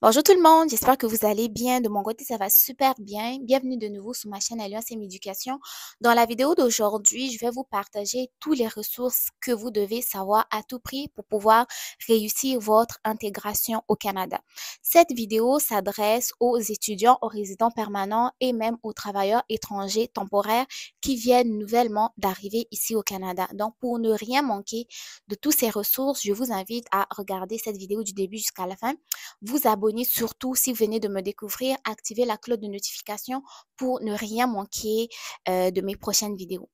Bonjour tout le monde, j'espère que vous allez bien. De mon côté, ça va super bien. Bienvenue de nouveau sur ma chaîne Alliance et Éducation. Dans la vidéo d'aujourd'hui, je vais vous partager toutes les ressources que vous devez savoir à tout prix pour pouvoir réussir votre intégration au Canada. Cette vidéo s'adresse aux étudiants, aux résidents permanents et même aux travailleurs étrangers temporaires qui viennent nouvellement d'arriver ici au Canada. Donc, pour ne rien manquer de toutes ces ressources, je vous invite à regarder cette vidéo du début jusqu'à la fin, vous abonner surtout si vous venez de me découvrir, activer la cloche de notification pour ne rien manquer de mes prochaines vidéos.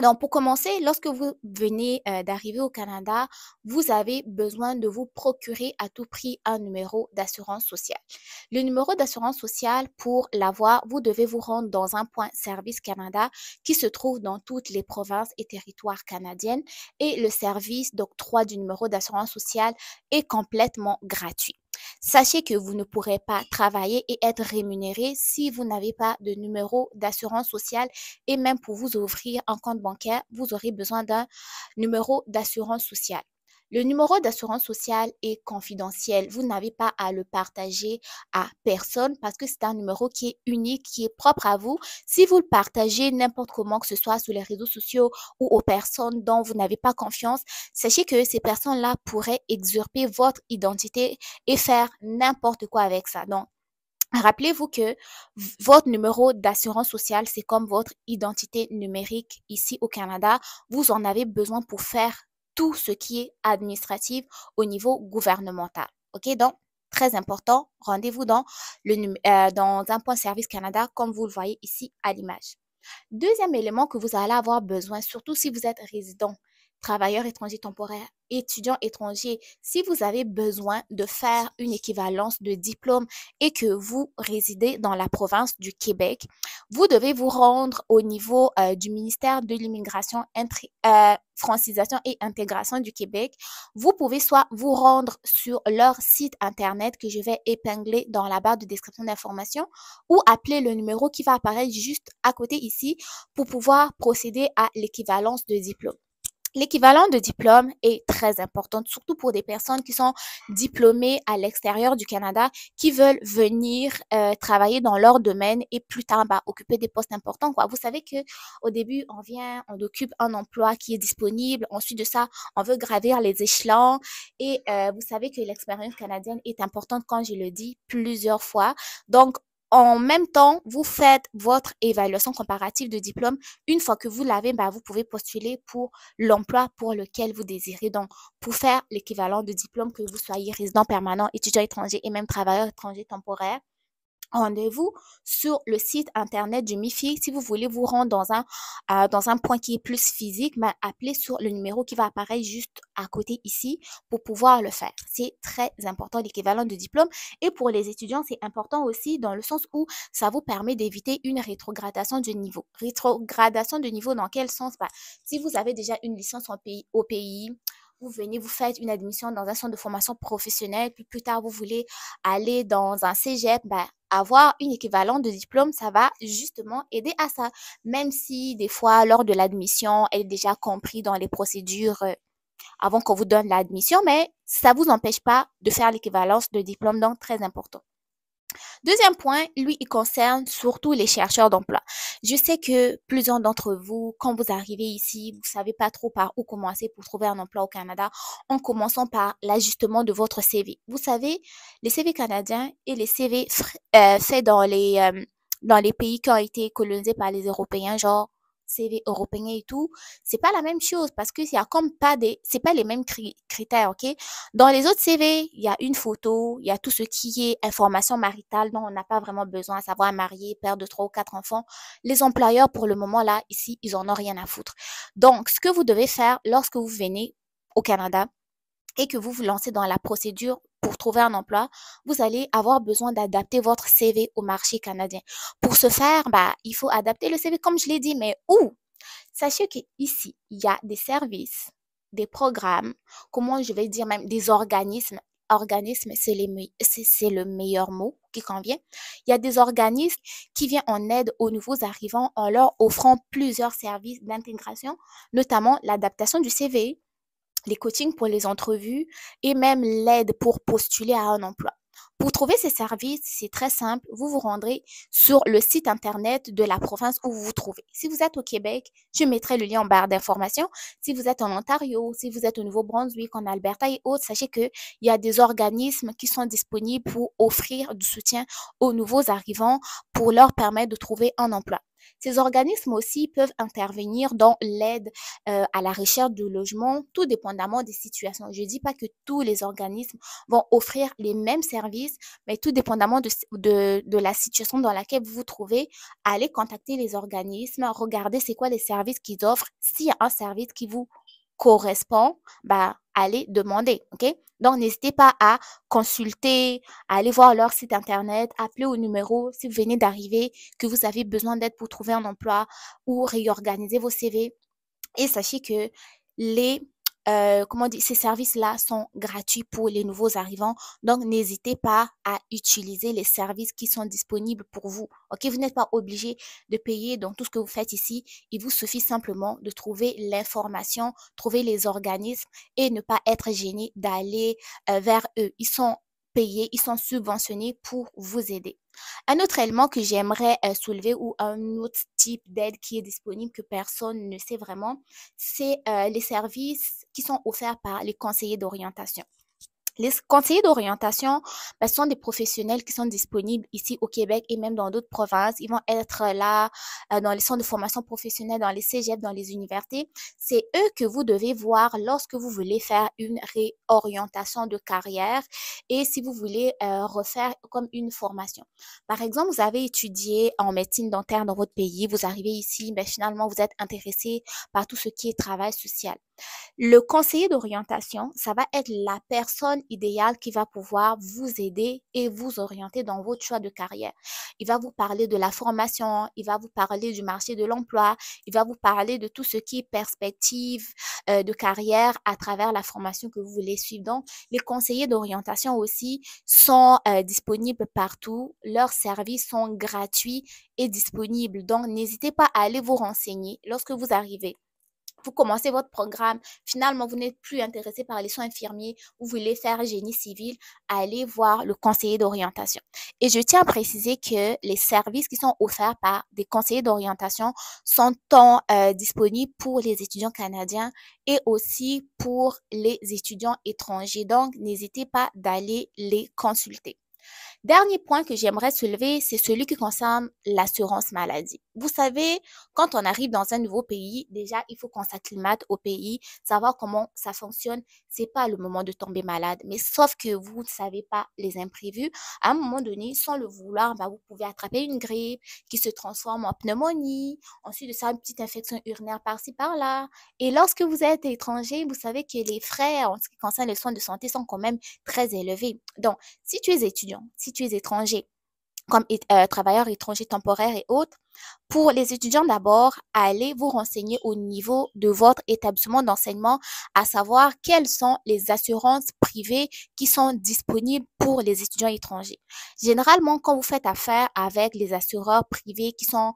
Donc, pour commencer, lorsque vous venez d'arriver au Canada, vous avez besoin de vous procurer à tout prix un numéro d'assurance sociale. Le numéro d'assurance sociale, pour l'avoir, vous devez vous rendre dans un point Service Canada qui se trouve dans toutes les provinces et territoires canadiennes et le service d'octroi du numéro d'assurance sociale est complètement gratuit. Sachez que vous ne pourrez pas travailler et être rémunéré si vous n'avez pas de numéro d'assurance sociale et même pour vous ouvrir un compte bancaire, vous aurez besoin d'un numéro d'assurance sociale. Le numéro d'assurance sociale est confidentiel. Vous n'avez pas à le partager à personne parce que c'est un numéro qui est unique, qui est propre à vous. Si vous le partagez n'importe comment, que ce soit sur les réseaux sociaux ou aux personnes dont vous n'avez pas confiance, sachez que ces personnes-là pourraient usurper votre identité et faire n'importe quoi avec ça. Donc, rappelez-vous que votre numéro d'assurance sociale, c'est comme votre identité numérique ici au Canada. Vous en avez besoin pour faire tout ce qui est administratif au niveau gouvernemental. OK? Donc, très important, rendez-vous dans un point Service Canada, comme vous le voyez ici à l'image. Deuxième élément que vous allez avoir besoin, surtout si vous êtes résident, travailleur étranger temporaire, étudiant étranger, si vous avez besoin de faire une équivalence de diplôme et que vous résidez dans la province du Québec, vous devez vous rendre au niveau du ministère de l'Immigration, Francisation et Intégration du Québec. Vous pouvez soit vous rendre sur leur site internet que je vais épingler dans la barre de description d'information ou appeler le numéro qui va apparaître juste à côté ici pour pouvoir procéder à l'équivalence de diplôme. L'équivalent de diplôme est très important, surtout pour des personnes qui sont diplômées à l'extérieur du Canada, qui veulent venir travailler dans leur domaine et plus tard occuper des postes importants, quoi. Vous savez que au début, on occupe un emploi qui est disponible. Ensuite de ça, on veut gravir les échelons. Et vous savez que l'expérience canadienne est importante, quand je le dis plusieurs fois. Donc, en même temps, vous faites votre évaluation comparative de diplôme. Une fois que vous l'avez, vous pouvez postuler pour l'emploi pour lequel vous désirez. Donc, pour faire l'équivalent de diplôme, que vous soyez résident permanent, étudiant étranger et même travailleur étranger temporaire, rendez-vous sur le site internet du MIFI. Si vous voulez vous rendre dans un point qui est plus physique, appelez sur le numéro qui va apparaître juste à côté ici pour pouvoir le faire. C'est très important, l'équivalent de diplôme. Et pour les étudiants, c'est important aussi dans le sens où ça vous permet d'éviter une rétrogradation de niveau. Rétrogradation de niveau dans quel sens? Si vous avez déjà une licence au pays, vous venez, vous faites une admission dans un centre de formation professionnelle, puis plus tard, vous voulez aller dans un cégep, avoir une équivalent de diplôme, ça va justement aider à ça. Même si des fois, lors de l'admission, elle est déjà compris dans les procédures avant qu'on vous donne l'admission, mais ça vous empêche pas de faire l'équivalence de diplôme, donc très important. Deuxième point, lui, il concerne surtout les chercheurs d'emploi. Je sais que plusieurs d'entre vous, quand vous arrivez ici, vous savez pas trop par où commencer pour trouver un emploi au Canada, en commençant par l'ajustement de votre CV. Vous savez, les CV canadiens et les CV faits dans les pays qui ont été colonisés par les Européens, genre CV européen et tout, c'est pas la même chose parce que y a comme pas c'est pas les mêmes critères, ok? Dans les autres CV, il y a une photo, il y a tout ce qui est information maritale dont on n'a pas vraiment besoin, à savoir marié, père de 3 ou 4 enfants. Les employeurs, pour le moment, là, ici, ils en ont rien à foutre. Donc, ce que vous devez faire lorsque vous venez au Canada et que vous vous lancez dans la procédure pour trouver un emploi, vous allez avoir besoin d'adapter votre CV au marché canadien. Pour ce faire, il faut adapter le CV comme je l'ai dit, mais où? Sachez qu'ici, il y a des services, des programmes, comment je vais dire même des organismes. Organisme, c'est le meilleur mot qui convient. Il y a des organismes qui viennent en aide aux nouveaux arrivants en leur offrant plusieurs services d'intégration, notamment l'adaptation du CV, les coachings pour les entrevues et même l'aide pour postuler à un emploi. Pour trouver ces services, c'est très simple. Vous vous rendrez sur le site internet de la province où vous vous trouvez. Si vous êtes au Québec, je mettrai le lien en barre d'informations. Si vous êtes en Ontario, si vous êtes au Nouveau-Brunswick, en Alberta et autres, sachez qu'il y a des organismes qui sont disponibles pour offrir du soutien aux nouveaux arrivants pour leur permettre de trouver un emploi. Ces organismes aussi peuvent intervenir dans l'aide à la recherche de logement, tout dépendamment des situations. Je ne dis pas que tous les organismes vont offrir les mêmes services, mais tout dépendamment de la situation dans laquelle vous vous trouvez, allez contacter les organismes, regardez c'est quoi les services qu'ils offrent. S'il y a un service qui vous correspond, bah, allez demander, OK? Donc, n'hésitez pas à consulter, à aller voir leur site internet, appeler au numéro si vous venez d'arriver, que vous avez besoin d'aide pour trouver un emploi ou réorganiser vos CV. Et sachez que les comment dire, ces services-là sont gratuits pour les nouveaux arrivants. Donc, n'hésitez pas à utiliser les services qui sont disponibles pour vous. OK, vous n'êtes pas obligé de payer dans tout ce que vous faites ici. Il vous suffit simplement de trouver l'information, trouver les organismes et ne pas être gêné d'aller vers eux. Ils sont payés, ils sont subventionnés pour vous aider. Un autre élément que j'aimerais soulever ou un autre type d'aide qui est disponible que personne ne sait vraiment, c'est les services qui sont offerts par les conseillers d'orientation. Les conseillers d'orientation, ben, sont des professionnels qui sont disponibles ici au Québec et même dans d'autres provinces. Ils vont être là dans les centres de formation professionnelle, dans les cégeps, dans les universités. C'est eux que vous devez voir lorsque vous voulez faire une réorientation de carrière et si vous voulez refaire comme une formation. Par exemple, vous avez étudié en médecine dentaire dans votre pays, vous arrivez ici, ben, finalement, vous êtes intéressé par tout ce qui est travail social. Le conseiller d'orientation, ça va être la personne idéale qui va pouvoir vous aider et vous orienter dans votre choix de carrière. Il va vous parler de la formation, il va vous parler du marché de l'emploi, il va vous parler de tout ce qui est perspective de carrière à travers la formation que vous voulez suivre. Donc, les conseillers d'orientation aussi sont disponibles partout. Leurs services sont gratuits et disponibles. Donc, n'hésitez pas à aller vous renseigner lorsque vous arrivez. Vous commencez votre programme, finalement, vous n'êtes plus intéressé par les soins infirmiers, vous voulez faire génie civil, allez voir le conseiller d'orientation. Et je tiens à préciser que les services qui sont offerts par des conseillers d'orientation sont tant disponibles pour les étudiants canadiens et aussi pour les étudiants étrangers. Donc, n'hésitez pas d'aller les consulter. Dernier point que j'aimerais soulever, c'est celui qui concerne l'assurance maladie. Vous savez, quand on arrive dans un nouveau pays, déjà, il faut qu'on s'acclimate au pays, savoir comment ça fonctionne. C'est pas le moment de tomber malade, mais sauf que vous ne savez pas les imprévus. À un moment donné, sans le vouloir, bah, vous pouvez attraper une grippe qui se transforme en pneumonie. Ensuite de ça, une petite infection urinaire par-ci, par-là. Et lorsque vous êtes étranger, vous savez que les frais en ce qui concerne les soins de santé sont quand même très élevés. Donc, si tu es étudiant, si tu es étranger, comme travailleurs étrangers temporaires et autres, pour les étudiants d'abord, allez vous renseigner au niveau de votre établissement d'enseignement, à savoir quelles sont les assurances privées qui sont disponibles pour les étudiants étrangers. Généralement, quand vous faites affaire avec les assureurs privés qui sont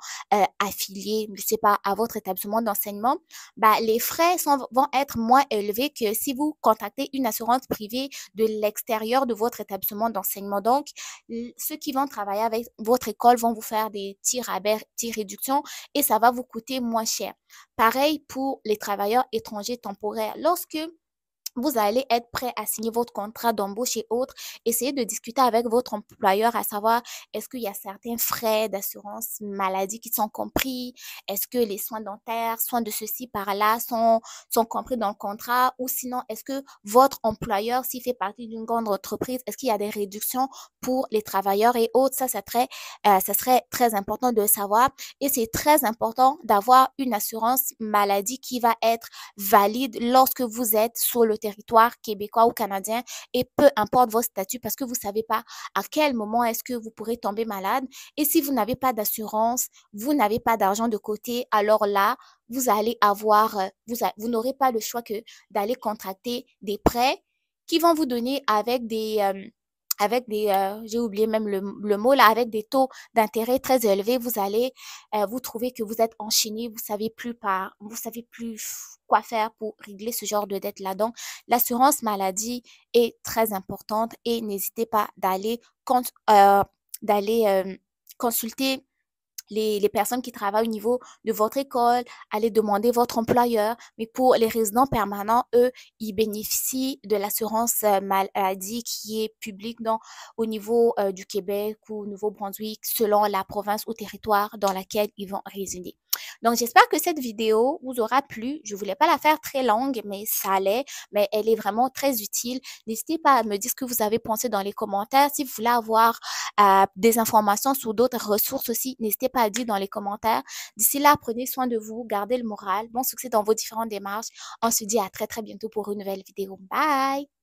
affiliés, je sais pas, à votre établissement d'enseignement, bah, les frais vont être moins élevés que si vous contactez une assurance privée de l'extérieur de votre établissement d'enseignement. Donc, ceux qui vont travailler avec votre école vont vous faire des petits rabais, petites réductions et ça va vous coûter moins cher. Pareil pour les travailleurs étrangers temporaires. Lorsque vous allez être prêt à signer votre contrat d'embauche et autres. Essayez de discuter avec votre employeur à savoir est-ce qu'il y a certains frais d'assurance maladie qui sont compris, est-ce que les soins dentaires, soins de ceci par-là sont compris dans le contrat ou sinon est-ce que votre employeur, s'il fait partie d'une grande entreprise, est-ce qu'il y a des réductions pour les travailleurs et autres. Ça serait très important de le savoir et c'est très important d'avoir une assurance maladie qui va être valide lorsque vous êtes sur le territoire québécois ou canadien et peu importe votre statut parce que vous ne savez pas à quel moment est-ce que vous pourrez tomber malade. Et si vous n'avez pas d'assurance, vous n'avez pas d'argent de côté, alors là, vous allez avoir, vous n'aurez pas le choix que d'aller contracter des prêts qui vont vous donner avec avec des, j'ai oublié même le mot là, avec des taux d'intérêt très élevés, vous allez vous trouver que vous êtes enchaîné, vous savez plus quoi faire pour régler ce genre de dette là. Donc, l'assurance maladie est très importante et n'hésitez pas d'aller consulter les personnes qui travaillent au niveau de votre école, allez demander votre employeur. Mais pour les résidents permanents, eux, ils bénéficient de l'assurance maladie qui est publique au niveau du Québec ou Nouveau-Brunswick, selon la province ou territoire dans laquelle ils vont résider. Donc, j'espère que cette vidéo vous aura plu. Je voulais pas la faire très longue, mais ça allait, mais elle est vraiment très utile. N'hésitez pas à me dire ce que vous avez pensé dans les commentaires. Si vous voulez avoir des informations sur d'autres ressources aussi, n'hésitez pas à dire dans les commentaires. D'ici là, prenez soin de vous, gardez le moral, bon succès dans vos différentes démarches. On se dit à très très bientôt pour une nouvelle vidéo. Bye!